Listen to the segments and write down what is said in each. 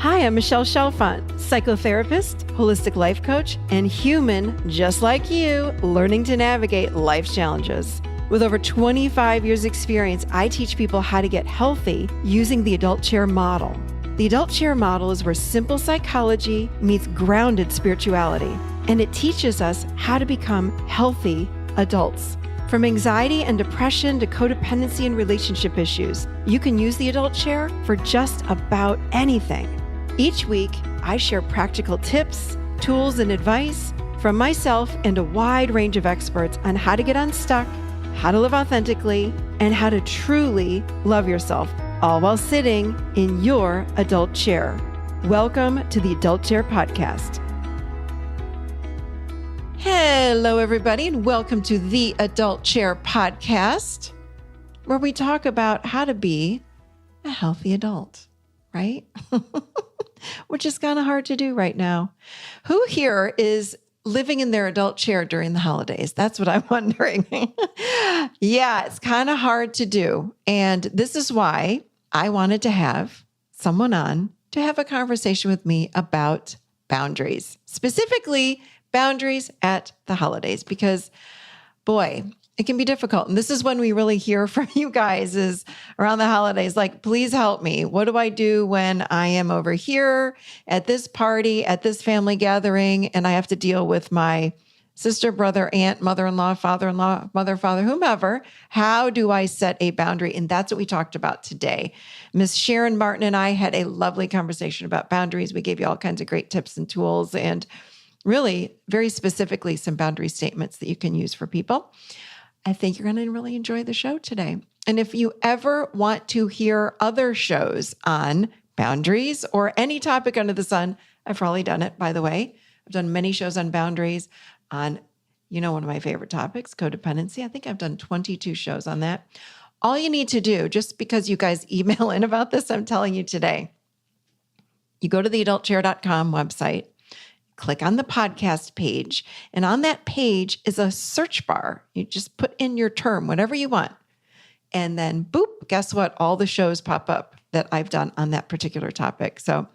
Hi, I'm Michelle Chalfant, psychotherapist, holistic life coach, and human just like you, learning to navigate life's challenges. With over 25 years experience, I teach people how to get healthy using the adult chair model. The adult chair model is where simple psychology meets grounded spirituality, and it teaches us how to become healthy adults. From anxiety and depression to codependency and relationship issues, you can use the adult chair for just about anything. Each week, I share practical tips, tools, and advice from myself and a wide range of experts on how to get unstuck, how to live authentically, and how to truly love yourself, all while sitting in your adult chair. Welcome to the Adult Chair Podcast. Hello, everybody, and welcome to the Adult Chair Podcast, where we talk about how to be a healthy adult, right? Which is kind of hard to do right now. Who here is living in their adult chair during the holidays? That's what I'm wondering. Yeah, it's kind of hard to do. And this is why I wanted to have someone on to have a conversation with me about boundaries, specifically boundaries at the holidays, because boy, it can be difficult. And this is when we really hear from you guys is around the holidays, like, please help me. What do I do when I am over here at this party, at this family gathering, and I have to deal with my sister, brother, aunt, mother-in-law, father-in-law, mother, father, whomever? How do I set a boundary? And that's what we talked about today. Miss Sharon Martin and I had a lovely conversation about boundaries. We gave you all kinds of great tips and tools and really very specifically some boundary statements that you can use for people. I think you're going to really enjoy the show today. And if you ever want to hear other shows on boundaries or any topic under the sun, I've probably done it, by the way. I've done many shows on boundaries, on, one of my favorite topics, codependency. I think I've done 22 shows on that. All you need to do, just because you guys email in about this, I'm telling you today, you go to the adultchair.com website, click on the podcast page, and on that page is a search bar. You just put in your term, whatever you want. And then boop, guess what? All the shows pop up that I've done on that particular topic. So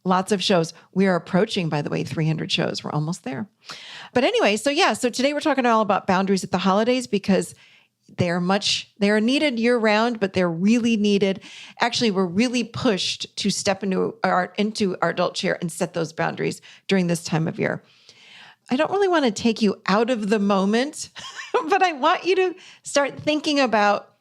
lots of shows. We are approaching, by the way, 300 shows. We're almost there. But anyway, so today we're talking all about boundaries at the holidays because they are needed year round, but they're really needed. Actually, we're really pushed to step into our adult chair and set those boundaries during this time of year. I don't really want to take you out of the moment, but I want you to start thinking about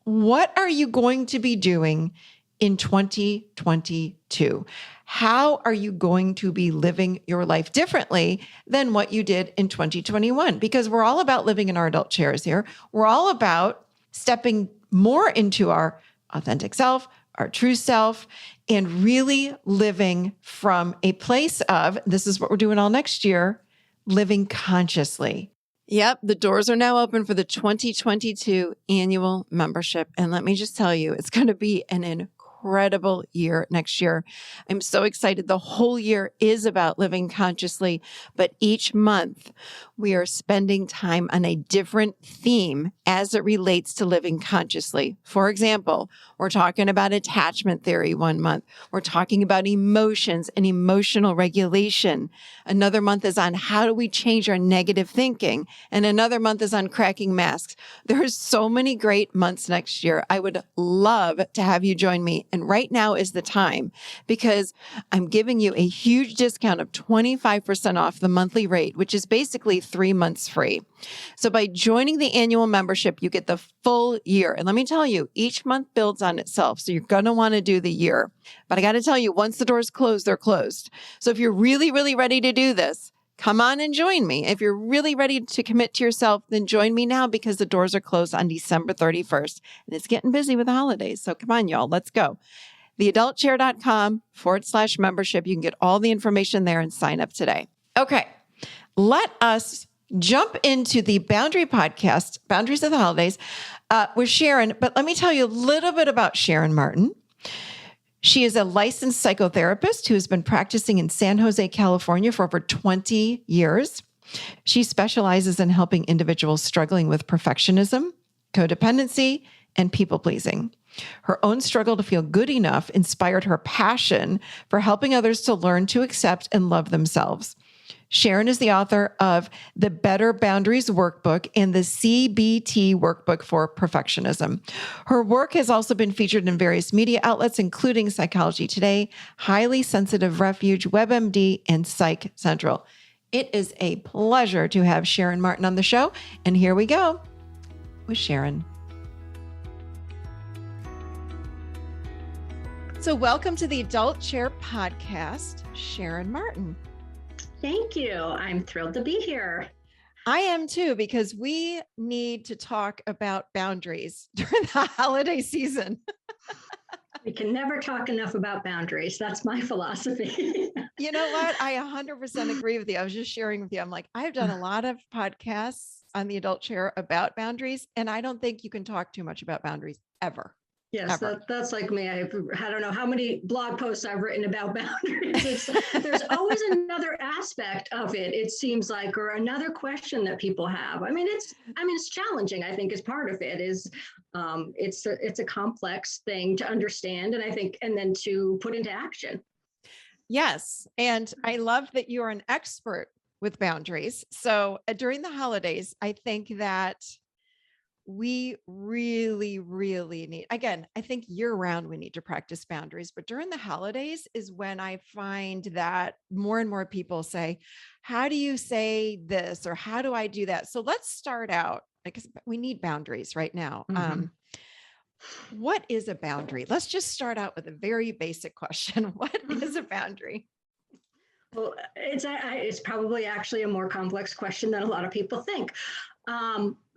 what are you going to be doing in 2022? How are you going to be living your life differently than what you did in 2021? Because we're all about living in our adult chairs here. We're all about stepping more into our authentic self, our true self, and really living from a place of, this is what we're doing all next year, living consciously. Yep, the doors are now open for the 2022 annual membership. And let me just tell you, it's going to be an incredible year next year. I'm so excited. The whole year is about living consciously, but each month we are spending time on a different theme as it relates to living consciously. For example, we're talking about attachment theory one month. We're talking about emotions and emotional regulation. Another month is on how do we change our negative thinking. And another month is on cracking masks. There's so many great months next year. I would love to have you join me. And right now is the time because I'm giving you a huge discount of 25% off the monthly rate, which is basically 3 months free. So by joining the annual membership, you get the full year. And let me tell you, each month builds on itself. So you're going to want to do the year. But I got to tell you, once the doors close, they're closed. So if you're really, really ready to do this, come on and join me. If you're really ready to commit to yourself, then join me now because the doors are closed on December 31st. And it's getting busy with the holidays. So come on, y'all, let's go. theadultchair.com/membership. You can get all the information there and sign up today. Okay, let us jump into the Boundary Podcast, Boundaries of the Holidays, with Sharon. But let me tell you a little bit about Sharon Martin. She is a licensed psychotherapist who has been practicing in San Jose, California for over 20 years. She specializes in helping individuals struggling with perfectionism, codependency, and people-pleasing. Her own struggle to feel good enough inspired her passion for helping others to learn to accept and love themselves. Sharon is the author of the Better Boundaries Workbook and the CBT Workbook for Perfectionism. Her work has also been featured in various media outlets, including Psychology Today, Highly Sensitive Refuge, WebMD, and Psych Central. It is a pleasure to have Sharon Martin on the show. And here we go with Sharon. So welcome to the Adult Chair Podcast, Sharon Martin. Thank you. I'm thrilled to be here. I am too, because we need to talk about boundaries during the holiday season. We can never talk enough about boundaries. That's my philosophy. You know what? I 100% agree with you. I was just sharing with you. I'm like, I've done a lot of podcasts on the Adult Chair about boundaries, and I don't think you can talk too much about boundaries ever. Yes, that's like me. I don't know how many blog posts I've written about boundaries. There's always another aspect of it, it seems like, or another question that people have. It's challenging, I think, is part of it. It's a complex thing to understand, and then to put into action. Yes. And I love that you're an expert with boundaries. So during the holidays, I think that we really, really need, again, I think year round, we need to practice boundaries, but during the holidays is when I find that more and more people say, how do you say this? Or how do I do that? So let's start out, because we need boundaries right now. Mm-hmm. What is a boundary? Let's just start out with a very basic question. What is a boundary? Well, it's probably actually a more complex question than a lot of people think.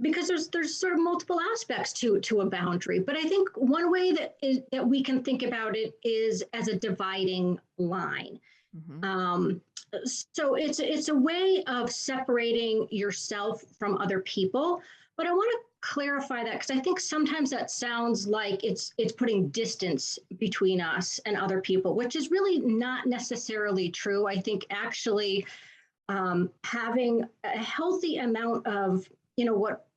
Because there's sort of multiple aspects to a boundary. But I think one way that we can think about it is as a dividing line. Mm-hmm. So it's a way of separating yourself from other people. But I want to clarify that, because I think sometimes that sounds like it's putting distance between us and other people, which is really not necessarily true. I think actually having a healthy amount of,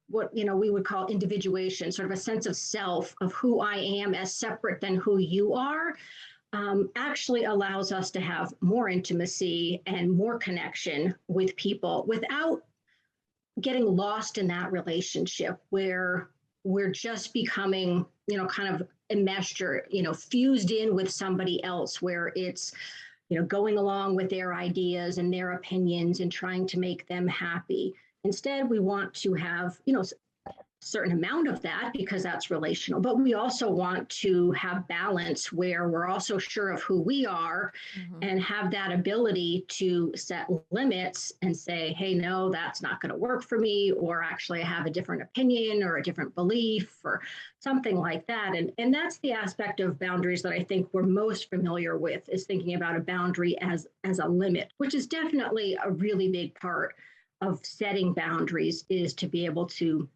what we would call individuation, sort of a sense of self, of who I am as separate than who you are, actually allows us to have more intimacy and more connection with people without getting lost in that relationship where we're just becoming, kind of enmeshed or, fused in with somebody else, where it's, going along with their ideas and their opinions and trying to make them happy. Instead, we want to have, a certain amount of that, because that's relational, but we also want to have balance where we're also sure of who we are, mm-hmm. and have that ability to set limits and say, hey, no, that's not going to work for me, or actually I have a different opinion or a different belief or something like that. And that's the aspect of boundaries that I think we're most familiar with, is thinking about a boundary as a limit, which is definitely a really big part of setting boundaries, is to be able to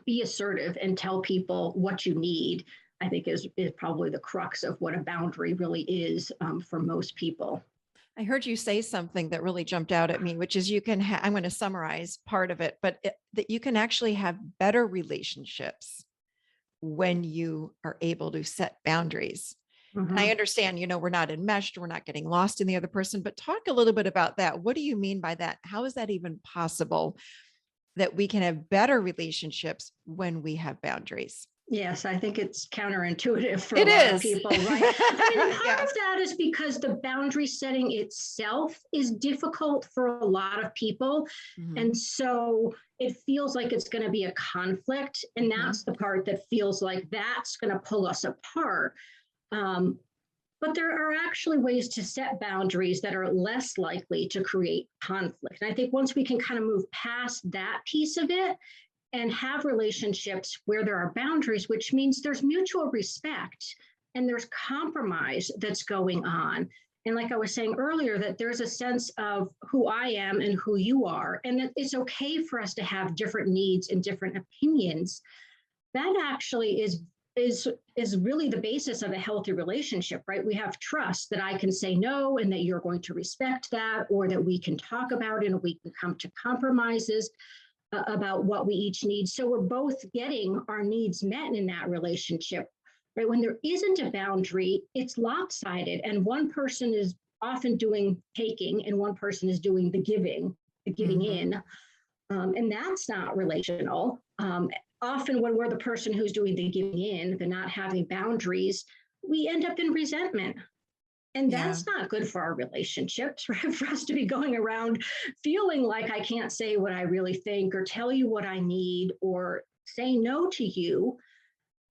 be assertive and tell people what you need. I think is probably the crux of what a boundary really is for most people. I heard you say something that really jumped out at me, which is you can I'm going to summarize part of it, but that you can actually have better relationships when you are able to set boundaries. Mm-hmm. And I understand, we're not enmeshed, we're not getting lost in the other person, but talk a little bit about that. What do you mean by that? How is that even possible, that we can have better relationships when we have boundaries? Yes, I think it's counterintuitive for a lot of people, right? Part of that is because the boundary setting itself is difficult for a lot of people. Mm-hmm. And so it feels like it's going to be a conflict. And that's the part that feels like that's going to pull us apart. But there are actually ways to set boundaries that are less likely to create conflict. And I think once we can kind of move past that piece of it and have relationships where there are boundaries, which means there's mutual respect and there's compromise that's going on. And like I was saying earlier, that there's a sense of who I am and who you are, and that it's okay for us to have different needs and different opinions. That actually is really the basis of a healthy relationship, right? We have trust that I can say no and that you're going to respect that, or that we can talk about it and we can come to compromises about what we each need. So we're both getting our needs met in that relationship right? When there isn't a boundary, it's lopsided, and one person is often doing taking and one person is doing the giving in. And that's not relational. Often when we're the person who's doing the giving in, the not having boundaries, we end up in resentment. And that's not good for our relationships, right? For us to be going around feeling like I can't say what I really think or tell you what I need or say no to you.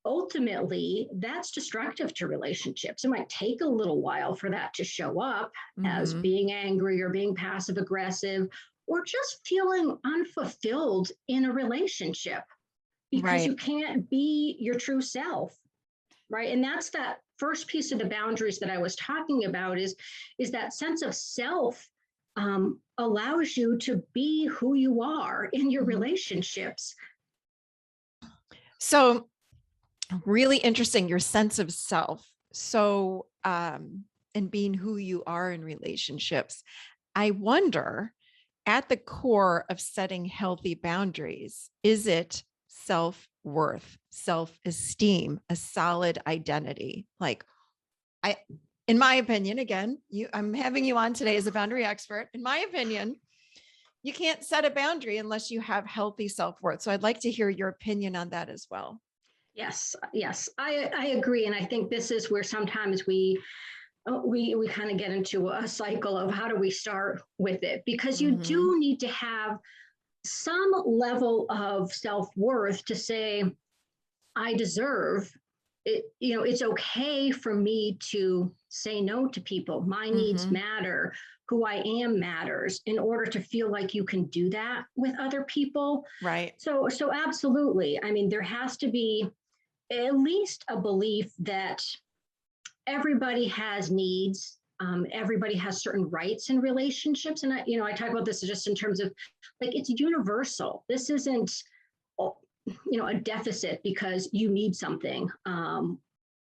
Ultimately, that's destructive to relationships. It might take a little while for that to show up as being angry or being passive aggressive or just feeling unfulfilled in a relationship because you can't be your true self, right? And that's that first piece of the boundaries that I was talking about is that sense of self allows you to be who you are in your relationships. So really interesting, your sense of self. So, and being who you are in relationships. I wonder, at the core of setting healthy boundaries, is it self-worth, self-esteem, a solid identity? Like in my opinion, again, I'm having you on today as a boundary expert. In my opinion, you can't set a boundary unless you have healthy self-worth. So I'd like to hear your opinion on that as well. Yes, I agree. And I think this is where sometimes we kind of get into a cycle of how do we start with it? Because you do need to have some level of self-worth to say, I deserve it. You know, it's okay for me to say no to people. My needs matter. Who I am matters, in order to feel like you can do that with other people. Right. So absolutely. I mean, there has to be at least a belief that everybody has needs. Everybody has certain rights in relationships. And I talk about this just in terms of like, it's universal. This isn't, a deficit because you need something.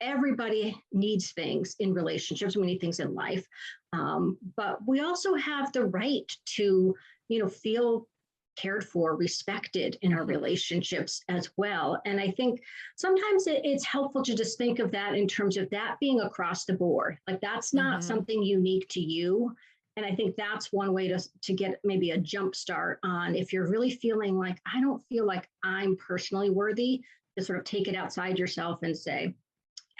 Everybody needs things in relationships. We need things in life. But we also have the right to, feel cared for, respected in our relationships as well. And I think sometimes it's helpful to just think of that in terms of that being across the board. Like that's not something unique to you. And I think that's one way to get maybe a jump start on if you're really feeling like, I don't feel like I'm personally worthy, to sort of take it outside yourself and say,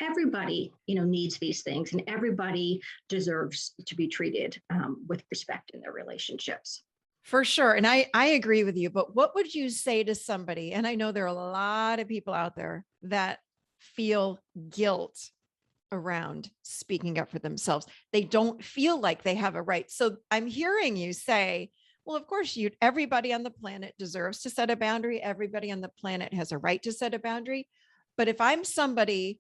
everybody, needs these things and everybody deserves to be treated with respect in their relationships. For sure. And I agree with you, but what would you say to somebody? And I know there are a lot of people out there that feel guilt around speaking up for themselves. They don't feel like they have a right. So I'm hearing you say, well, of course, everybody on the planet deserves to set a boundary. Everybody on the planet has a right to set a boundary. But if I'm somebody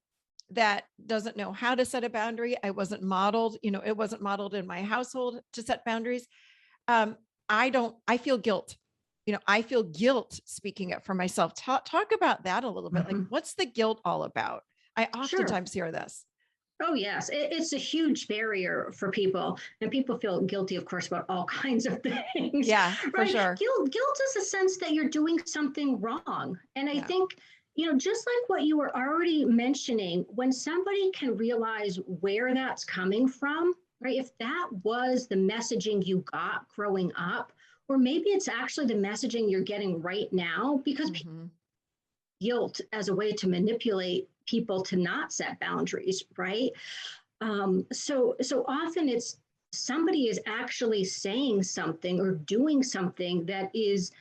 that doesn't know how to set a boundary, it wasn't modeled in my household to set boundaries. I feel guilt. I feel guilt speaking up for myself. Talk about that a little bit. Like, what's the guilt all about? I oftentimes hear this. Oh, yes. It's a huge barrier for people. And people feel guilty, of course, about all kinds of things. Yeah, right? For sure. Guilt is a sense that you're doing something wrong. And I think, just like what you were already mentioning, when somebody can realize where that's coming from, right? If that was the messaging you got growing up, or maybe it's actually the messaging you're getting right now, because guilt as a way to manipulate people to not set boundaries, right? So often it's somebody is actually saying something or doing something that is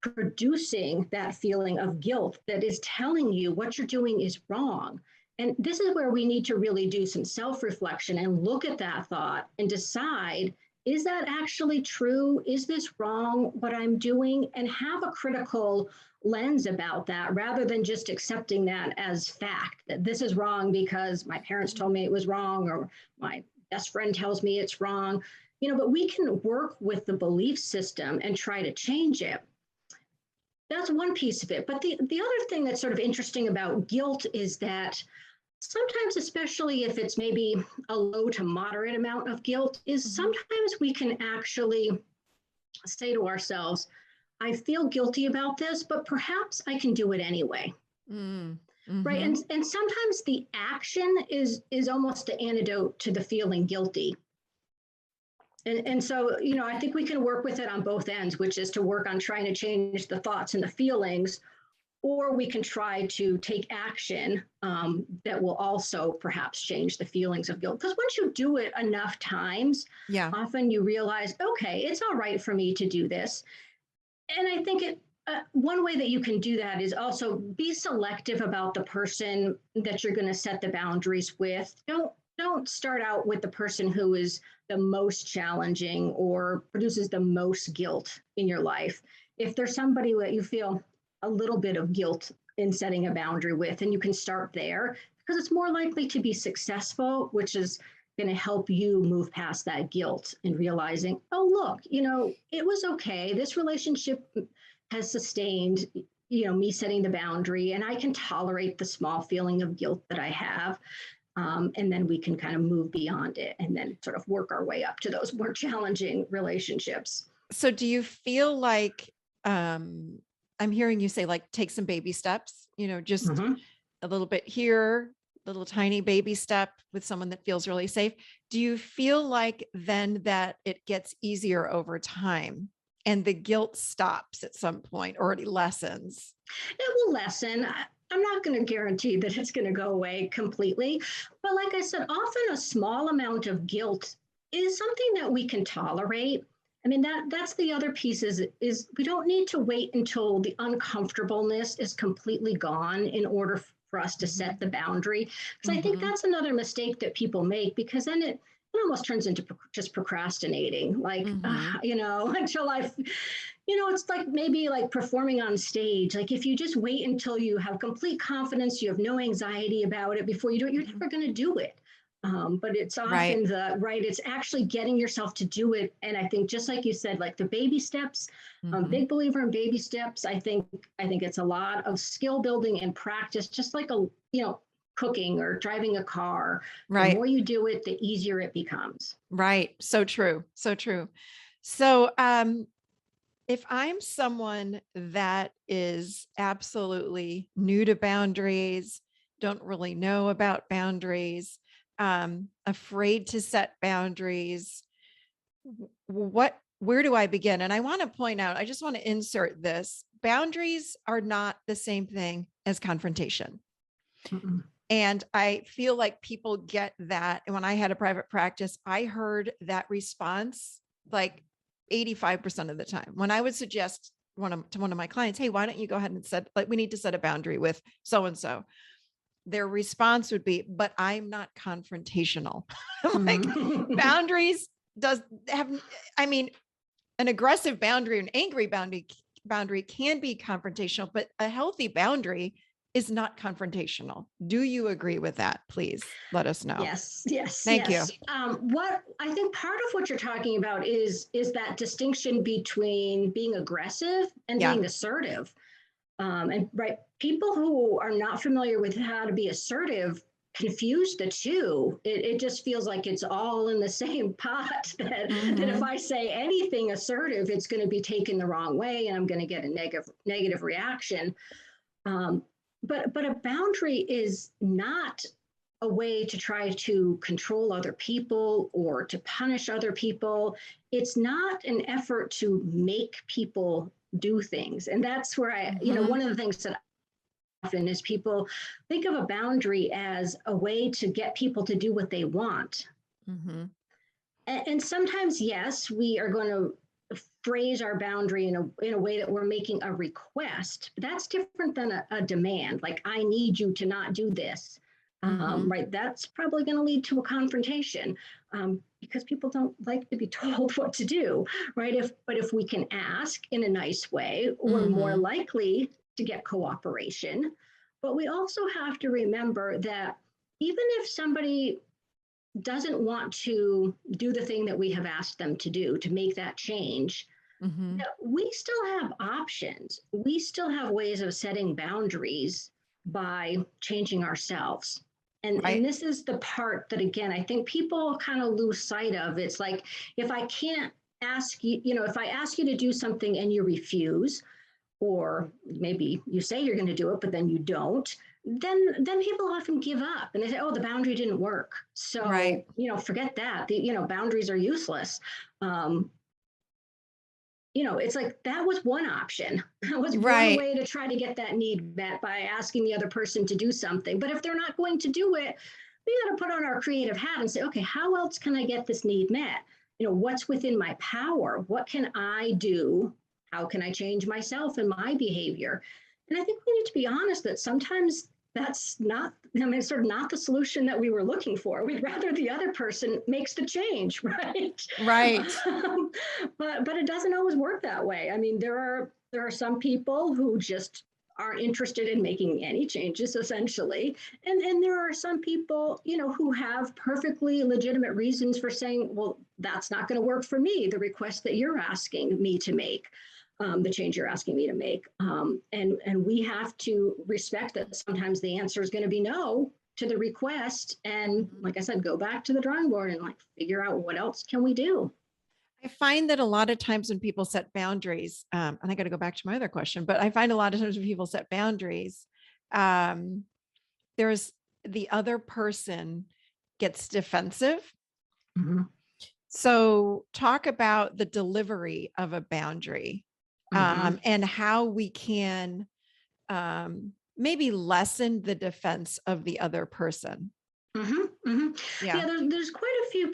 producing that feeling of guilt, that is telling you what you're doing is wrong. And this is where we need to really do some self-reflection and look at that thought and decide, is that actually true? Is this wrong, what I'm doing? And have a critical lens about that rather than just accepting that as fact, that this is wrong because my parents told me it was wrong or my best friend tells me it's wrong. But we can work with the belief system and try to change it. That's one piece of it. But the other thing that's sort of interesting about guilt is that sometimes, especially if it's maybe a low to moderate amount of guilt, is sometimes we can actually say to ourselves, I feel guilty about this, but perhaps I can do it anyway. right? Mm-hmm. And sometimes the action is almost the antidote to the feeling guilty. And so, I think we can work with it on both ends, which is to work on trying to change the thoughts and the feelings, or we can try to take action that will also perhaps change the feelings of guilt. Because once you do it enough times, Yeah. often you realize, okay, it's all right for me to do this. And I think one way that you can do that is also be selective about the person that you're going to set the boundaries with. Don't start out with the person who is the most challenging or produces the most guilt in your life. If there's somebody that you feel a little bit of guilt in setting a boundary with, and you can start there because it's more likely to be successful, which is going to help you move past that guilt and realizing, oh, look, it was okay. This relationship has sustained, me setting the boundary, and I can tolerate the small feeling of guilt that I have. And then we can kind of move beyond it and then sort of work our way up to those more challenging relationships. So do you feel like, I'm hearing you say, like, take some baby steps, just a little bit here, little tiny baby step with someone that feels really safe. Do you feel like then that it gets easier over time and the guilt stops at some point, or it lessens? It will lessen. I'm not going to guarantee that it's going to go away completely. But like I said, often a small amount of guilt is something that we can tolerate. I mean, that's the other piece is we don't need to wait until the uncomfortableness is completely gone in order for us to set the boundary. Because I think that's another mistake that people make, because then it almost turns into just procrastinating, like, until it's like maybe like performing on stage. Like if you just wait until you have complete confidence, you have no anxiety about it before you do it, you're never going to do it. But it's often it's actually getting yourself to do it. And I think just like you said, like the baby steps, I'm a big believer in baby steps. I think it's a lot of skill building and practice, just like cooking or driving a car. Right. The more you do it, the easier it becomes. Right. So true. So true. So, if I'm someone that is absolutely new to boundaries, don't really know about boundaries, afraid to set boundaries, where do I begin? And I want to point out, I just want to insert this. Boundaries are not the same thing as confrontation. Mm-mm. And I feel like people get that. And when I had a private practice, I heard that response like 85% of the time. When I would suggest to one of my clients, hey, why don't you go ahead and we need to set a boundary with so-and-so. Their response would be, but I'm not confrontational. Like boundaries an aggressive boundary, an angry boundary can be confrontational, but a healthy boundary is not confrontational. Do you agree with that? Please let us know. Yes. Thank you. What I think part of what you're talking about is that distinction between being aggressive and being assertive. And people who are not familiar with how to be assertive confuse the two. It just feels like it's all in the same pot, that if I say anything assertive, it's going to be taken the wrong way and I'm going to get a negative reaction. But a boundary is not a way to try to control other people or to punish other people. It's not an effort to make people do things. And that's where one of the things that often is people think of a boundary as a way to get people to do what they want. And sometimes, yes, we are going to phrase our boundary in a way that we're making a request. But that's different than a demand, like I need you to not do this. That's probably going to lead to a confrontation because people don't like to be told what to do, right? But if we can ask in a nice way, we're more likely to get cooperation. But we also have to remember that even if somebody doesn't want to do the thing that we have asked them to do, to make that change, we still have options. We still have ways of setting boundaries by changing ourselves. And this is the part that, again, I think people kind of lose sight of. It's like, if I can't ask you, if I ask you to do something and you refuse, or maybe you say you're going to do it, but then you don't, then people often give up and they say, oh, the boundary didn't work. So, Right. Forget that. Boundaries are useless. It's like that was one option. That was one Right. way to try to get that need met by asking the other person to do something. But if they're not going to do it, we got to put on our creative hat and say, okay, how else can I get this need met? What's within my power? What can I do? How can I change myself and my behavior? And I think we need to be honest that sometimes that's not, it's sort of not the solution that we were looking for. We'd rather the other person makes the change, right? Right. But it doesn't always work that way. I mean, there are some people who just aren't interested in making any changes, essentially. And there are some people, who have perfectly legitimate reasons for saying, well, that's not going to work for me, the request that you're asking me to make. The change you're asking me to make. And we have to respect that sometimes the answer is going to be no to the request. And like I said, go back to the drawing board and figure out what else can we do. I find that a lot of times when people set boundaries, and I got to go back to my other question, but I find a lot of times when people set boundaries, there's the other person gets defensive. Mm-hmm. So talk about the delivery of a boundary. And how we can maybe lessen the defense of the other person. Yeah, there's quite a few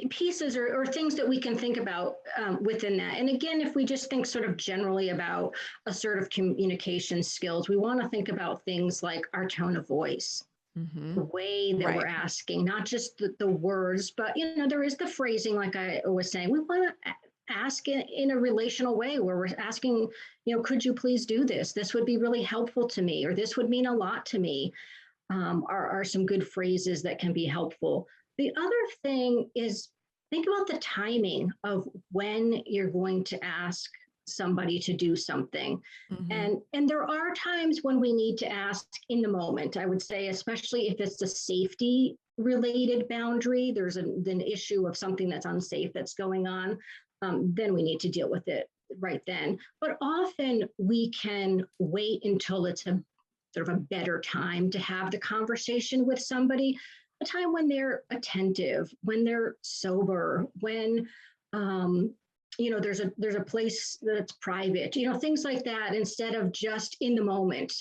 pieces or things that we can think about within that. And again, if we just think sort of generally about assertive communication skills, we want to think about things like our tone of voice, the way that we're asking, not just the words, but there is the phrasing, like I was saying. We want to ask in a relational way where we're asking, could you please do this? This would be really helpful to me, or this would mean a lot to me, are some good phrases that can be helpful. The other thing is think about the timing of when you're going to ask somebody to do something. And there are times when we need to ask in the moment, I would say, especially if it's a safety related boundary, there's an issue of something that's unsafe that's going on. Then we need to deal with it right then. But often we can wait until it's a sort of a better time to have the conversation with somebody, a time when they're attentive, when they're sober, when there's a place that's private, things like that, instead of just in the moment.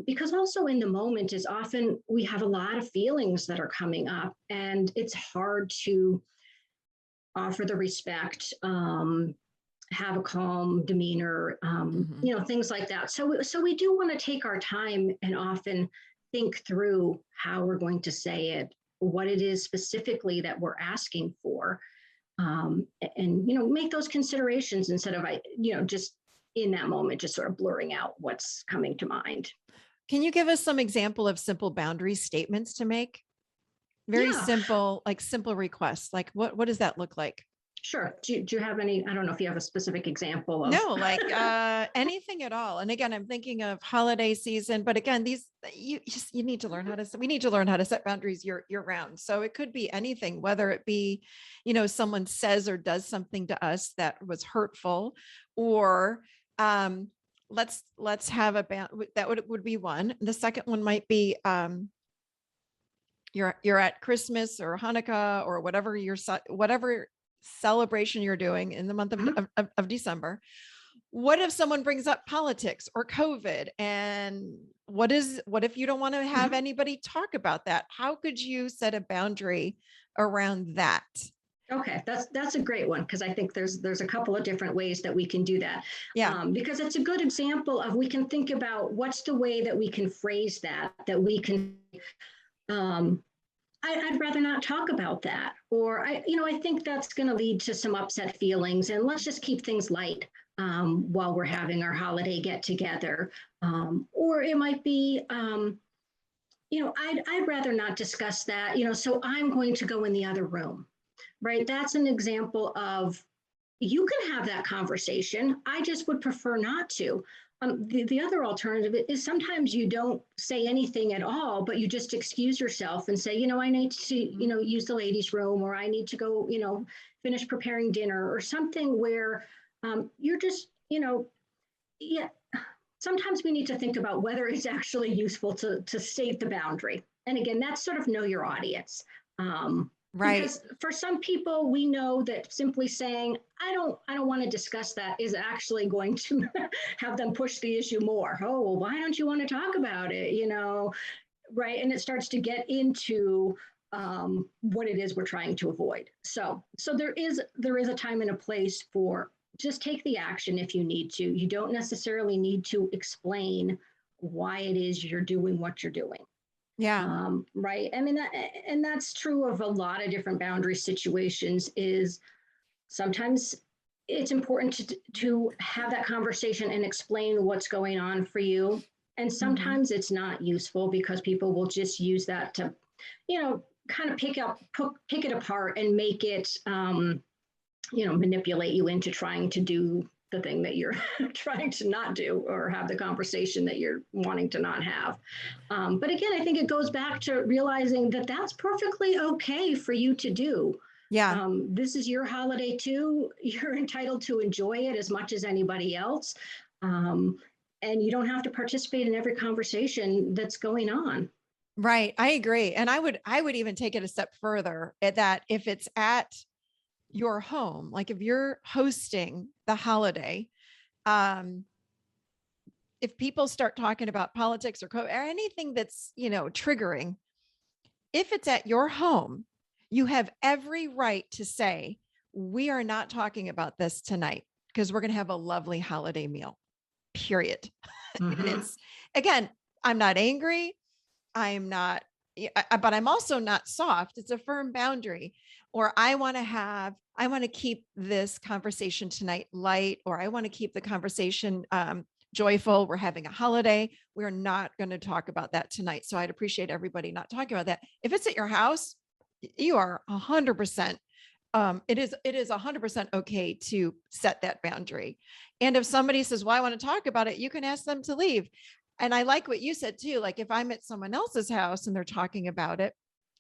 Because also in the moment is often we have a lot of feelings that are coming up, and it's hard to offer the respect, have a calm demeanor, things like that. So we do want to take our time and often think through how we're going to say it, what it is specifically that we're asking for, and make those considerations instead of just in that moment, just sort of blurring out what's coming to mind. Can you give us some example of simple boundary statements to make? Very simple, simple requests. Like what does that look like? Sure. Do you have any, I don't know if you have a specific example of. No, anything at all. And again, I'm thinking of holiday season, but again, you need to learn we need to learn how to set boundaries year round. So it could be anything, whether it be, someone says or does something to us that was hurtful, or let's have that would be one. The second one might be, you're at Christmas or Hanukkah or whatever celebration you're doing in the month of December. What if someone brings up politics or COVID, and what if you don't want to have anybody talk about that? How could you set a boundary around that? Okay, that's a great one, because I think there's a couple of different ways that we can do that. Yeah. Because it's a good example of, we can think about what's the way that we can phrase that we can, I'd rather not talk about that. Or I think that's going to lead to some upset feelings, and let's just keep things light while we're having our holiday get together. Or it might be, I'd rather not discuss that, so I'm going to go in the other room, right? That's an example of, you can have that conversation. I just would prefer not to. The other alternative is sometimes you don't say anything at all, but you just excuse yourself and say, I need to, use the ladies' room, or I need to go, finish preparing dinner, or something where you're just, sometimes we need to think about whether it's actually useful to state the boundary. And again, that's sort of know your audience. Right. Because for some people, we know that simply saying, I don't want to discuss that is actually going to have them push the issue more. Oh, well, why don't you want to talk about it? Right. And it starts to get into what it is we're trying to avoid. So there is a time and a place for just take the action if you need to. You don't necessarily need to explain why it is you're doing what you're doing. Yeah. Right. I mean, and that's true of a lot of different boundary situations. Is sometimes it's important to have that conversation and explain what's going on for you. And sometimes it's not useful because people will just use that to, kind of pick it apart and make it, manipulate you into trying to do the thing that you're trying to not do or have the conversation that you're wanting to not have. But again, I think it goes back to realizing that that's perfectly okay for you to do. Yeah. This is your holiday too. You're entitled to enjoy it as much as anybody else. And you don't have to participate in every conversation that's going on. Right. I agree. And I would even take it a step further at that if it's at your home, like if you're hosting the holiday, if people start talking about politics or anything that's, triggering, if it's at your home, you have every right to say, we are not talking about this tonight because we're going to have a lovely holiday meal, period. And it's, again, I'm not angry. I'm not, but I'm also not soft. It's a firm boundary. Or I want to keep this conversation tonight light, or I want to keep the conversation joyful. We're having a holiday. We're not going to talk about that tonight. So I'd appreciate everybody not talking about that. If it's at your house, you are 100%. It is 100% okay to set that boundary. And if somebody says, well, I want to talk about it, you can ask them to leave. And I like what you said too. Like if I'm at someone else's house and they're talking about it,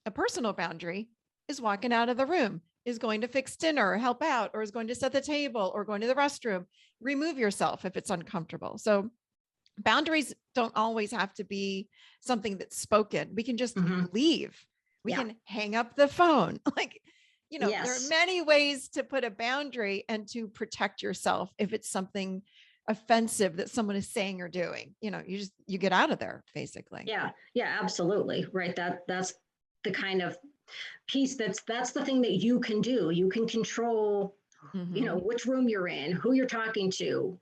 a personal boundary is walking out of the room, is going to fix dinner or help out, or is going to set the table or going to the restroom. Remove yourself if it's uncomfortable. So boundaries don't always have to be something that's spoken. We can just leave. We can hang up the phone. Like, there are many ways to put a boundary and to protect yourself if it's something offensive that someone is saying or doing. You get out of there basically. Yeah, absolutely. Right. That's the kind of piece that's the thing that you can do. You can control, which room you're in, who you're talking to,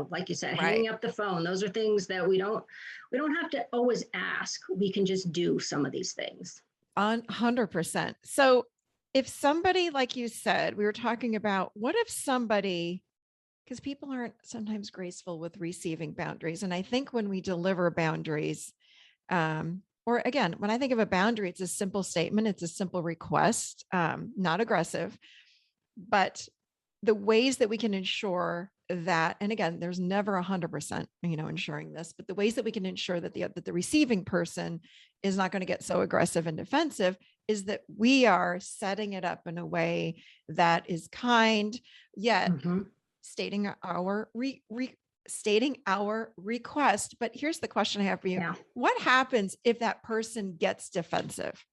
like you said, hanging up the phone. Those are things that we don't have to always ask. We can just do some of these things. 100%. So if somebody, like you said, we were talking about, what if somebody, because people aren't sometimes graceful with receiving boundaries. And I think when we deliver boundaries, or again, when I think of a boundary, it's a simple statement. It's a simple request, not aggressive, but the ways that we can ensure that, and again, there's never 100%, ensuring this, but the ways that we can ensure that the receiving person is not going to get so aggressive and defensive is that we are setting it up in a way that is kind, yet stating our request. But here's the question I have for you. Yeah. What happens if that person gets defensive?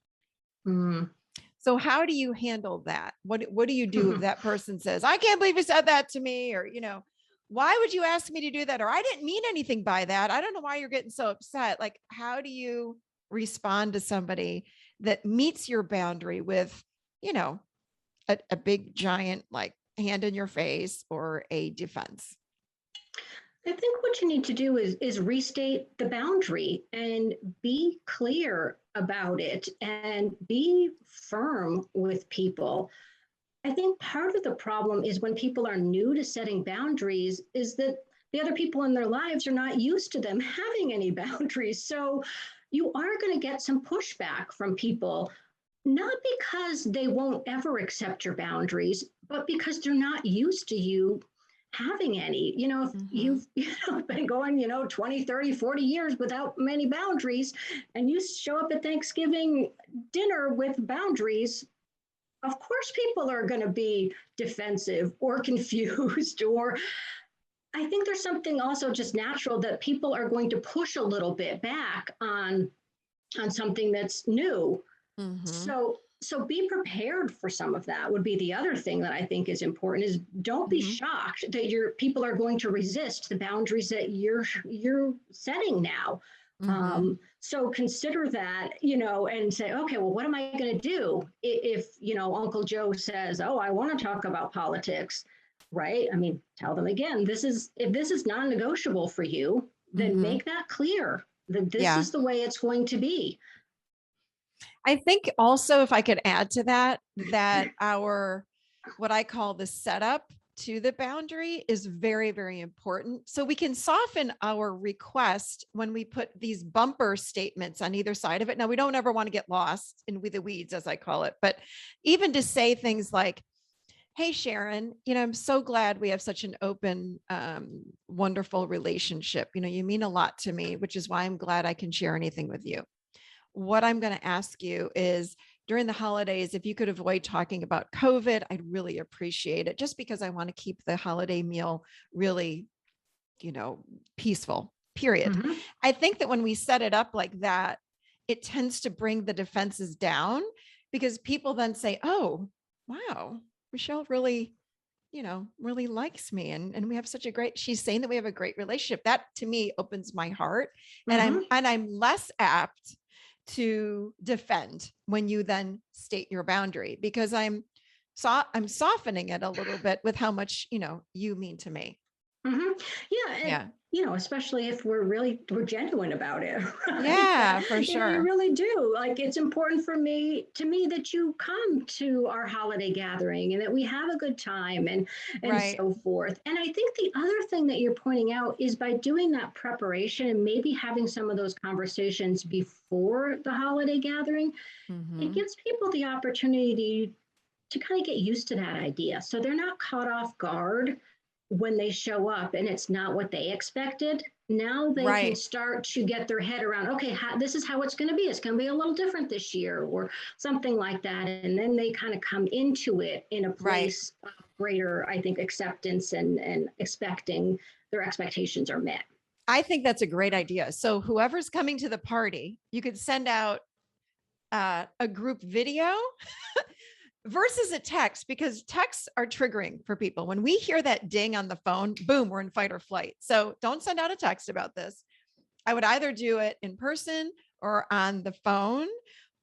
So how do you handle that? What do you do if that person says, I can't believe you said that to me? Or, why would you ask me to do that? Or I didn't mean anything by that. I don't know why you're getting so upset. Like, how do you respond to somebody that meets your boundary with, a big giant, like, hand in your face or a defense? I think what you need to do is restate the boundary and be clear about it and be firm with people. I think part of the problem is when people are new to setting boundaries is that the other people in their lives are not used to them having any boundaries. So you are going to get some pushback from people, not because they won't ever accept your boundaries, but because they're not used to you having any. If you've been going 20, 30, 40 years without many boundaries, and you show up at Thanksgiving dinner with boundaries, of course people are going to be defensive or confused, or I think there's something also just natural that people are going to push a little bit back on something that's new. Mm-hmm. So be prepared for some of that would be the other thing that I think is important is don't be Mm-hmm. shocked that your people are going to resist the boundaries that you're setting now. Mm-hmm. So consider that, and say, okay, well, what am I going to do if, Uncle Joe says, oh, I want to talk about politics, right? I mean, tell them again, if this is non-negotiable for you, then Mm-hmm. make that clear that this Yeah. is the way it's going to be. I think also, if I could add to that, that what I call the setup to the boundary is very, very important. So we can soften our request when we put these bumper statements on either side of it. Now, we don't ever want to get lost in the weeds, as I call it, but even to say things like, hey, Sharon, I'm so glad we have such an open, wonderful relationship. You mean a lot to me, which is why I'm glad I can share anything with you. What I'm going to ask you is during the holidays, if you could avoid talking about COVID, I'd really appreciate it, just because I want to keep the holiday meal really, peaceful, period. Mm-hmm. I think that when we set it up like that, it tends to bring the defenses down, because people then say, oh, wow, Michelle really likes me. And we have she's saying that we have a great relationship. That to me opens my heart. And Mm-hmm. I'm less apt to defend when you then state your boundary, because I'm softening it a little bit with how much, you mean to me. Mm-hmm. Yeah, and Yeah. especially if we're genuine about it, right? Yeah, That, for you sure. really do. Like it's important to me that you come to our holiday gathering and that we have a good time and Right. so forth. And I think the other thing that you're pointing out is by doing that preparation and maybe having some of those conversations before the holiday gathering, it Mm-hmm. gives people the opportunity to kind of get used to that idea. So they're not caught off guard when they show up and it's not what they expected. Now they can Right. start to get their head around, okay, this is how it's going to be. It's going to be a little different this year or something like that. And then they kind of come into it in a Right. place of greater, I think, acceptance and expecting their expectations are met. I think that's a great idea. So whoever's coming to the party, you could send out a group video versus a text, because texts are triggering for people. When we hear that ding on the phone, boom, we're in fight or flight. So don't send out a text about this. I would either do it in person or on the phone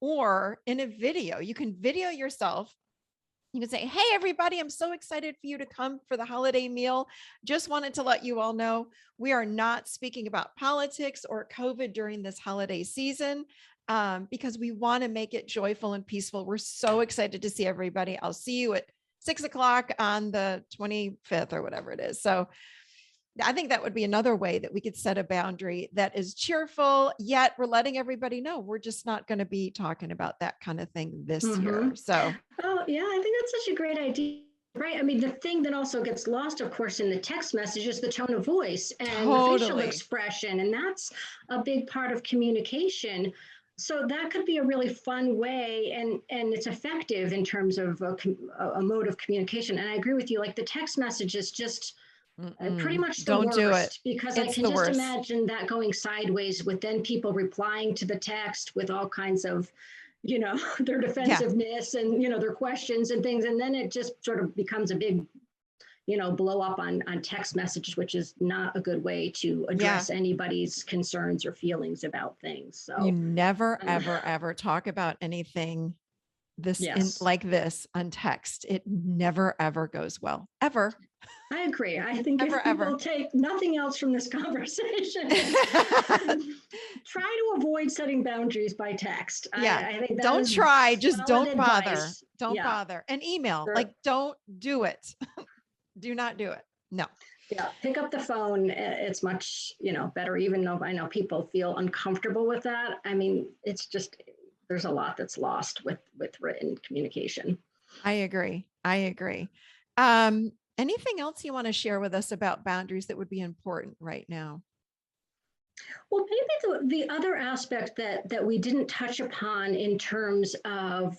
or in a video. You can video yourself. You can say, hey, everybody, I'm so excited for you to come for the holiday meal. Just wanted to let you all know we are not speaking about politics or COVID during this holiday season, because we want to make it joyful and peaceful. We're so excited to see everybody. I'll see you at 6:00 on the 25th or whatever it is. So I think that would be another way that we could set a boundary that is cheerful, yet we're letting everybody know we're just not going to be talking about that kind of thing this Mm-hmm. year. So, Oh, yeah, I think that's such a great idea. Right. I mean, the thing that also gets lost, of course, in the text message is the tone of voice and the facial totally. expression. And that's a big part of communication. So that could be a really fun way and it's effective in terms of a mode of communication. And I agree with you, like the text message is just pretty much the Don't do it. worst because I It's can the just worst. imagine that going sideways with then people replying to the text with all kinds of their Yeah. defensiveness and their questions and things, and then it just sort of becomes a big blow up on text messages, which is not a good way to Yeah. address anybody's concerns or feelings about things. You So never, uh, ever, ever talk about anything yes, like this on text. It never, ever goes well. Ever, I agree. I think ever, if people ever. take nothing else from this conversation, try to avoid setting boundaries by text. Yeah. I think that Don't is try. Just solid don't bother. advice. Don't Yeah, bother. And email, sure. like, don't do it. Do not do it. No. Yeah, pick up the phone. It's much, better, even though I know people feel uncomfortable with that. I mean, it's just, there's a lot that's lost with written communication. I agree. I agree. Anything else you want to share with us about boundaries that would be important right now? Well, maybe the other aspect that we didn't touch upon in terms of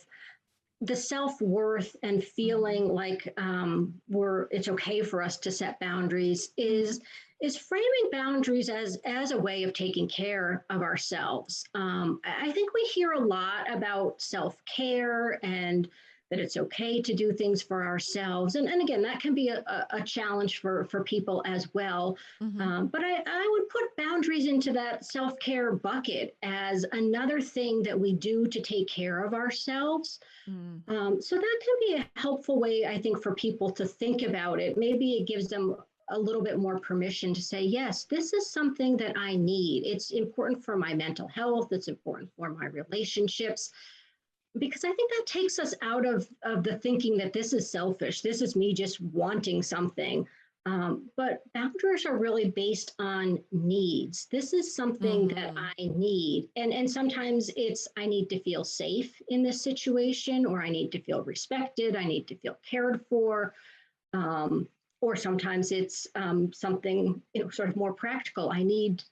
the self-worth and feeling like it's okay for us to set boundaries is framing boundaries as a way of taking care of ourselves. I think we hear a lot about self-care and that it's okay to do things for ourselves. And again, that can be a challenge for people as well. But I would put boundaries into that self-care bucket as another thing that we do to take care of ourselves. So that can be a helpful way, I think, for people to think about it. Maybe it gives them a little bit more permission to say, yes, this is something that I need. It's important for my mental health. It's important for my relationships. Because I think that takes us out of the thinking that this is selfish. This is me just wanting something. But boundaries are really based on needs. This is something that I need. And sometimes it's, I need to feel safe in this situation, or I need to feel respected. I need to feel cared for. Or sometimes it's something, sort of more practical. I need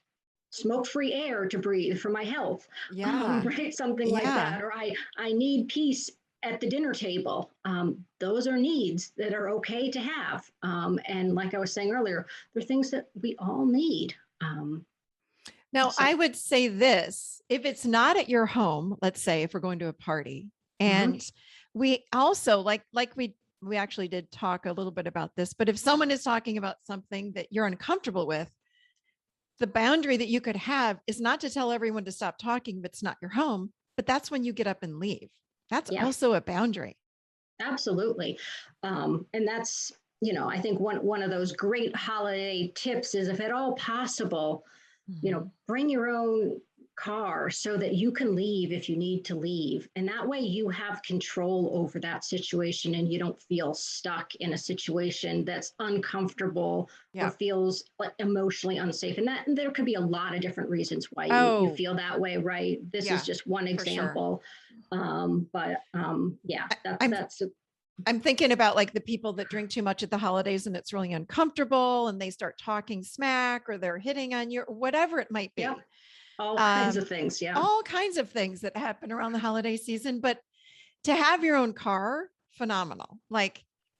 smoke-free air to breathe for my health, right? Something like that. Or I need peace at the dinner table. Those are needs that are okay to have. And like I was saying earlier, they're things that we all need. Now, I would say this, if it's not at your home, let's say if we're going to a party, and we also like we actually did talk a little bit about this, but if someone is talking about something that you're uncomfortable with, the boundary that you could have is not to tell everyone to stop talking, but it's not your home, but that's when you get up and leave. That's also a boundary. Absolutely. And that's, I think one of those great holiday tips is, if at all possible, bring your own car so that you can leave if you need to leave. And that way you have control over that situation and you don't feel stuck in a situation that's uncomfortable or feels emotionally unsafe. And there could be a lot of different reasons why you feel that way, right? This is just one example. Sure. I'm thinking about like the people that drink too much at the holidays and it's really uncomfortable and they start talking smack or they're hitting on you, or whatever it might be. Yep. All kinds of things. Yeah. All kinds of things that happen around the holiday season, but to have your own car, phenomenal.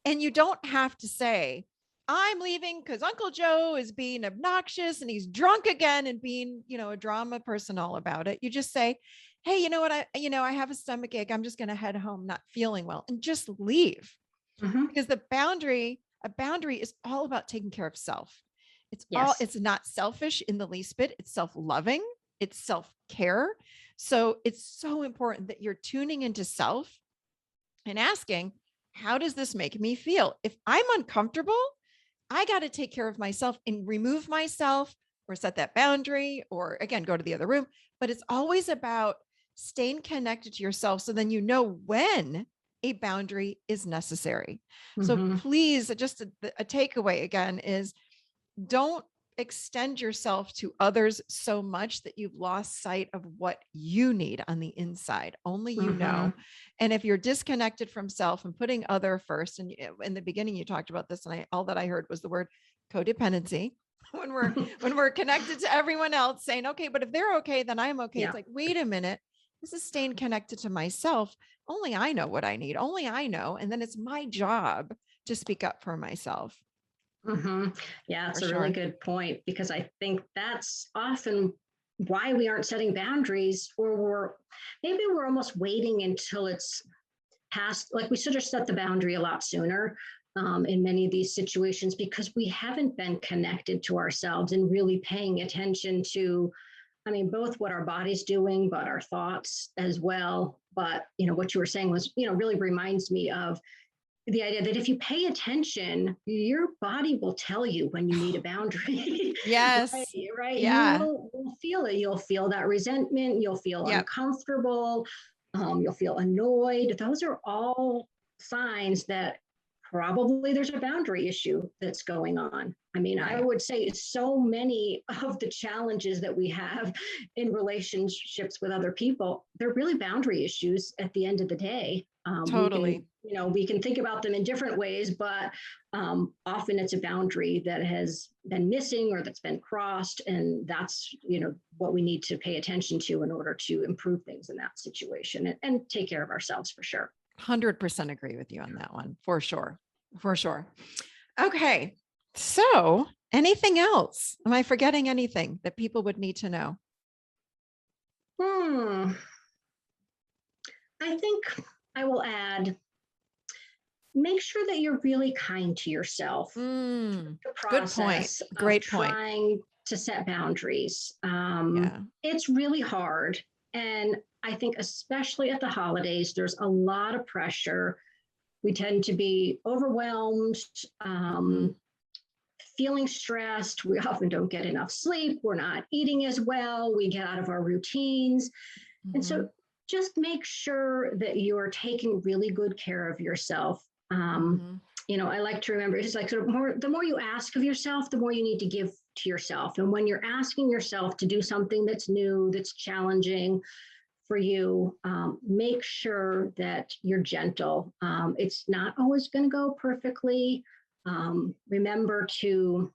And you don't have to say, I'm leaving because Uncle Joe is being obnoxious and he's drunk again and being, a drama person all about it. You just say, hey, you know what? I have a stomach ache. I'm just going to head home, not feeling well, and just leave. Because a boundary is all about taking care of self. It's not selfish in the least bit. It's self-loving. It's self-care. So it's so important that you're tuning into self and asking, how does this make me feel? If I'm uncomfortable, I got to take care of myself and remove myself or set that boundary, or again, go to the other room. But it's always about staying connected to yourself. So then, when a boundary is necessary. So please, just a takeaway again is, don't extend yourself to others so much that you've lost sight of what you need on the inside. Only you know. And if you're disconnected from self and putting other first, and in the beginning you talked about this, and all that I heard was the word codependency. When we're connected to everyone else, saying, okay, but if they're okay, then I'm okay. It's like, wait a minute, this is staying connected to myself. Only I know what I need. Only I know. And then it's my job to speak up for myself. Yeah, it's a really good point, because I think that's often why we aren't setting boundaries, or maybe we're almost waiting until it's past. Like, we should have set the boundary a lot sooner in many of these situations, because we haven't been connected to ourselves and really paying attention to, both what our body's doing, but our thoughts as well. But, what you were saying was, really reminds me of the idea that if you pay attention, your body will tell you when you need a boundary. Yes. Right. Yeah. You will feel it. You'll feel that resentment. You'll feel uncomfortable. You'll feel annoyed. Those are all signs that probably there's a boundary issue that's going on. I would say so many of the challenges that we have in relationships with other people, they're really boundary issues at the end of the day. Totally. We can think about them in different ways, but often it's a boundary that has been missing or that's been crossed. And that's, what we need to pay attention to in order to improve things in that situation and take care of ourselves, for sure. 100% agree with you on that one. For sure. For sure. Okay. So anything else? Am I forgetting anything that people would need to know? I think I will add, make sure that you're really kind to yourself. Good point. Great point. Trying to set boundaries. Yeah. It's really hard. And I think especially at the holidays, there's a lot of pressure. We tend to be overwhelmed, feeling stressed. We often don't get enough sleep. We're not eating as well. We get out of our routines. And so just make sure that you're taking really good care of yourself. You know, I like to remember, it's like the more you ask of yourself, the more you need to give to yourself. And when you're asking yourself to do something that's new, that's challenging for you, make sure that you're gentle. It's not always going to go perfectly. Remember to,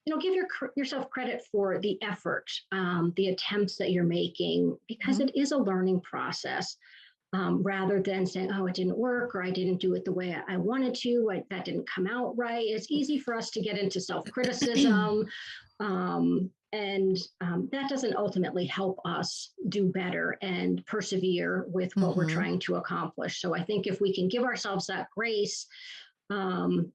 you know, give yourself credit for the effort, the attempts that you're making, because it is a learning process. Rather than saying, oh, it didn't work, or I didn't do it the way I wanted to, that didn't come out right. It's easy for us to get into self-criticism, and that doesn't ultimately help us do better and persevere with what we're trying to accomplish. So I think if we can give ourselves that grace, and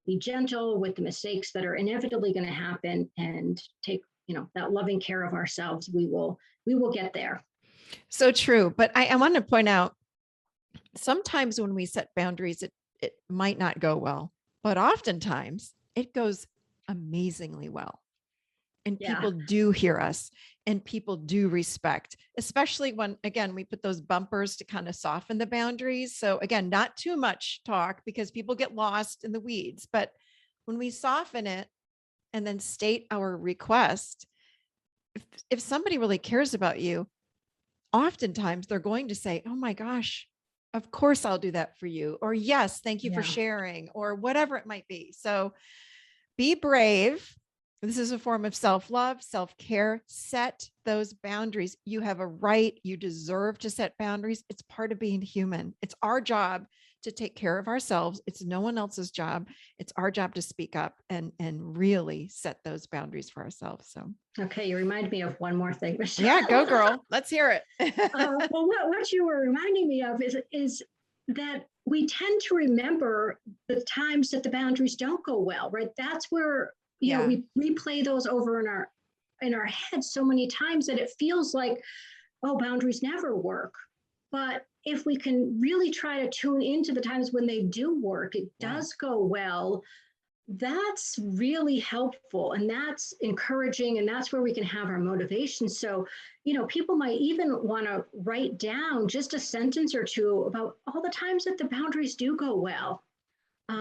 be gentle with the mistakes that are inevitably going to happen, and take, you know, that loving care of ourselves, we will get there. So true. But I want to point out, sometimes when we set boundaries, it might not go well, but oftentimes it goes amazingly well. And people do hear us, and people do respect, especially when, again, we put those bumpers to kind of soften the boundaries. So again, not too much talk because people get lost in the weeds, but when we soften it and then state our request, if somebody really cares about you, oftentimes they're going to say, oh my gosh, of course I'll do that for you. Or yes, thank you for sharing, or whatever it might be. So be brave. This is a form of self-love, self-care. Set those boundaries. You have a right. You deserve to set boundaries. It's part of being human. It's our job to take care of ourselves. It's no one else's job. It's our job to speak up and really set those boundaries for ourselves. So, okay, you remind me of one more thing, Michelle. Yeah, go girl. Let's hear it. Well, what you were reminding me of is that we tend to remember the times that the boundaries don't go well, right? That's where, you know, we replay those over in our heads so many times that it feels like, oh, boundaries never work. But if we can really try to tune into the times when they do work, it does go well, that's really helpful, and that's encouraging, and that's where we can have our motivation. So, you know, people might even want to write down just a sentence or two about all the times that the boundaries do go well.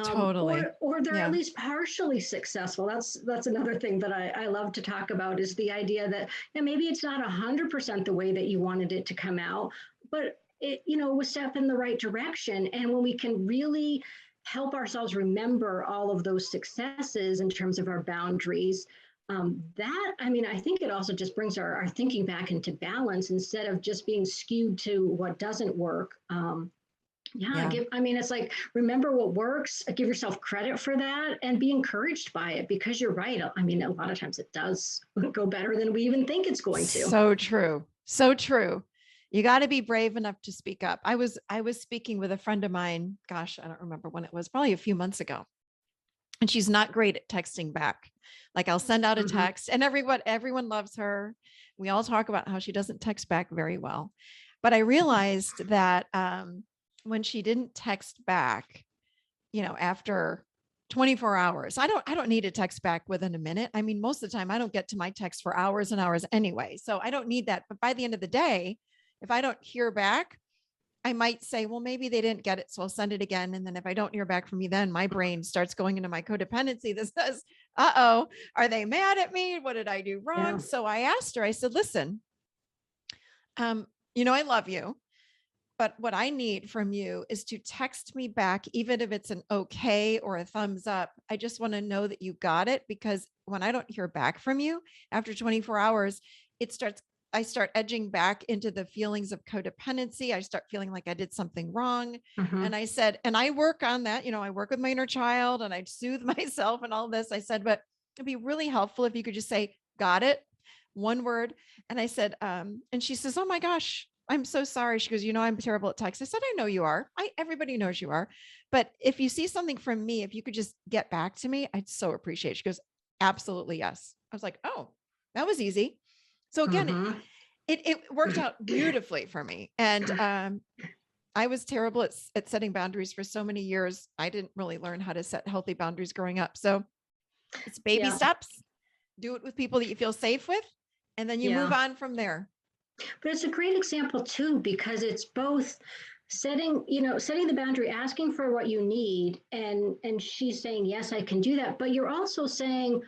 Totally. Or they're at least partially successful. That's another thing that I love to talk about, is the idea that, you know, maybe it's not 100% the way that you wanted it to come out, but it, you know, was a step in the right direction. And when we can really help ourselves remember all of those successes in terms of our boundaries, I think it also just brings our thinking back into balance instead of just being skewed to what doesn't work. It's like, remember what works, give yourself credit for that, and be encouraged by it, because you're right. I mean, a lot of times it does go better than we even think it's going to. So true. So true. You got to be brave enough to speak up. I was speaking with a friend of mine. Gosh, I don't remember when it was, probably a few months ago. And she's not great at texting back. Like, I'll send out a text, and everyone loves her. We all talk about how she doesn't text back very well. But I realized that when she didn't text back, you know, after 24 hours, I don't need a text back within a minute. I mean, most of the time I don't get to my text for hours and hours anyway. So I don't need that. But by the end of the day, if I don't hear back, I might say, well, maybe they didn't get it, so I'll send it again. And then if I don't hear back from you, then my brain starts going into my codependency that says, uh-oh, are they mad at me? What did I do wrong? So I asked her, I said, listen, you know, I love you, but what I need from you is to text me back, even if it's an okay or a thumbs up. I just want to know that you got it, because when I don't hear back from you after 24 hours, it starts I start edging back into the feelings of codependency. I start feeling like I did something wrong. Mhm. And I said, and I work on that, I work with my inner child and I soothe myself and all this. I said, but it'd be really helpful if you could just say, got it, one word. And I said, and she says, oh my gosh, I'm so sorry. She goes, I'm terrible at text. I said, I know you are. Everybody knows you are. But if you see something from me, if you could just get back to me, I'd so appreciate it. She goes, absolutely. Yes. I was like, oh, that was easy. So again, Mhm. it worked out beautifully for me. And I was terrible at setting boundaries for so many years. I didn't really learn how to set healthy boundaries growing up. So it's baby Yeah. steps. Do it with people that you feel safe with, and then you move Yeah. on from there. But it's a great example too, because it's both setting the boundary, asking for what you need, and she's saying, yes, I can do that. But you're also saying,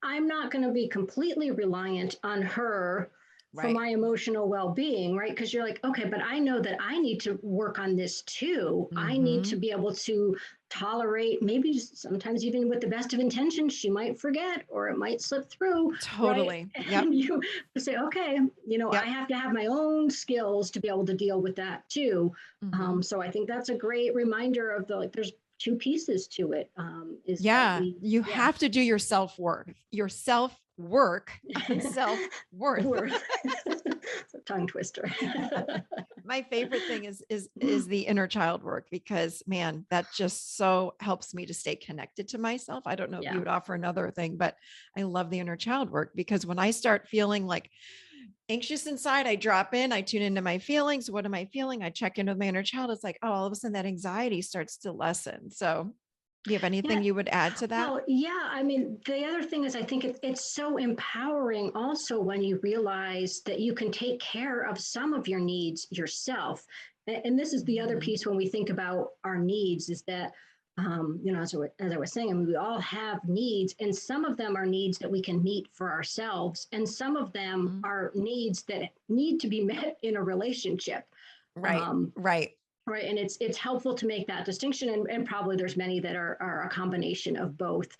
I'm not going to be completely reliant on her for Right. my emotional well-being, right? Because you're like, okay, but I know that I need to work on this too. I need to be able to tolerate, maybe sometimes even with the best of intentions, she might forget or it might slip through, Totally. right? Yep. And you say, okay, Yep. I have to have my own skills to be able to deal with that too. So I think that's a great reminder of there's two pieces to it. Is that you have to do your self-work, and self-worth. Worth. It's a tongue twister. My favorite thing is the inner child work, because man, that just so helps me to stay connected to myself. I don't know if you would offer another thing, but I love the inner child work, because when I start feeling like anxious inside, I drop in, I tune into my feelings. What am I feeling? I check in with my inner child. It's like, oh, all of a sudden that anxiety starts to lessen. So do you have anything you would add to that? Well, yeah. I mean, the other thing is, I think it's so empowering also when you realize that you can take care of some of your needs yourself. And this is the other piece when we think about our needs, is that, as I was saying, I mean, we all have needs, and some of them are needs that we can meet for ourselves, and some of them are needs that need to be met in a relationship. Right. Right. Right. And it's helpful to make that distinction. And probably there's many that are a combination of both.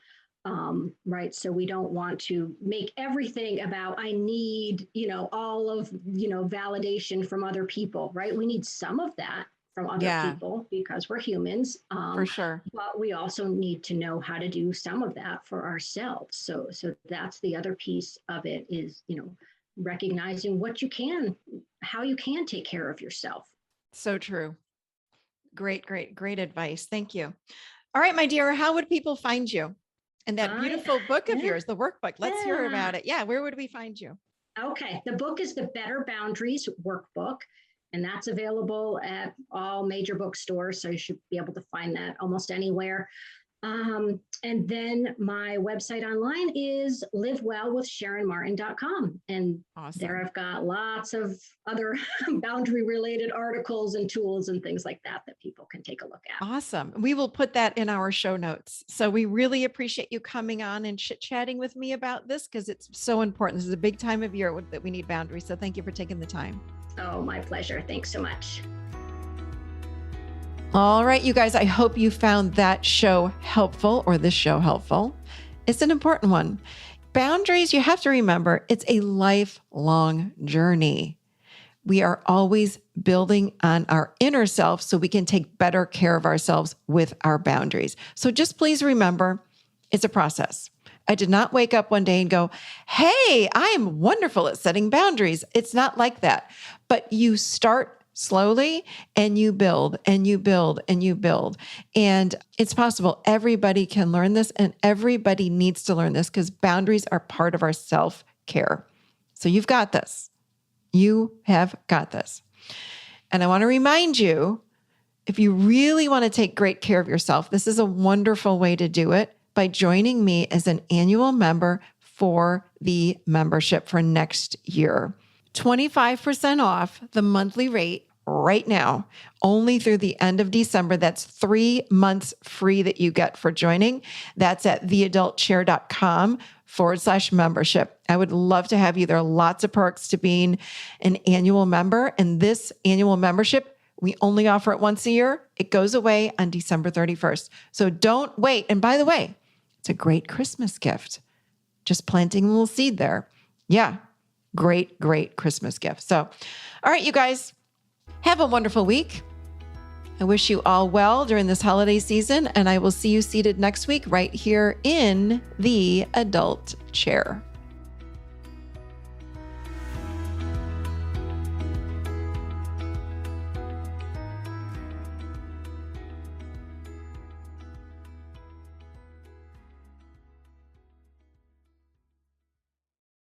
Right. So we don't want to make everything about, I need, all of, validation from other people. Right. We need some of that from other people because we're humans. For sure. But we also need to know how to do some of that for ourselves. So that's the other piece of it is, recognizing how you can take care of yourself. So true. Great advice. Thank you. All right, my dear, how would people find you? And that beautiful book of yours, the workbook. Let's hear about it. Yeah. Where would we find you? Okay. The book is the Better Boundaries Workbook, and that's available at all major bookstores. So you should be able to find that almost anywhere. And then my website online is livewellwithsharonmartin.com. And there I've got lots of other boundary related articles and tools and things like that people can take a look at. Awesome. We will put that in our show notes. So we really appreciate you coming on and chit-chatting with me about this, because it's so important. This is a big time of year that we need boundaries. So thank you for taking the time. Oh, my pleasure. Thanks so much. All right, you guys, I hope you found that show helpful, or this show helpful. It's an important one. Boundaries, you have to remember, it's a lifelong journey. We are always building on our inner self so we can take better care of ourselves with our boundaries. So just please remember, it's a process. I did not wake up one day and go, hey, I am wonderful at setting boundaries. It's not like that. But you start slowly and you build and you build and you build. And it's possible. Everybody can learn this, and everybody needs to learn this, because boundaries are part of our self-care. So you've got this. You have got this. And I want to remind you, if you really want to take great care of yourself, this is a wonderful way to do it by joining me as an annual member for the membership for next year. 25% off the monthly rate right now, only through the end of December. That's 3 months free that you get for joining. That's at theadultchair.com/membership. I would love to have you. There are lots of perks to being an annual member. And this annual membership, we only offer it once a year. It goes away on December 31st. So don't wait. And by the way, it's a great Christmas gift. Just planting a little seed there. Yeah. great, great Christmas gift. So, all right, you guys, have a wonderful week. I wish you all well during this holiday season, and I will see you seated next week right here in the adult chair.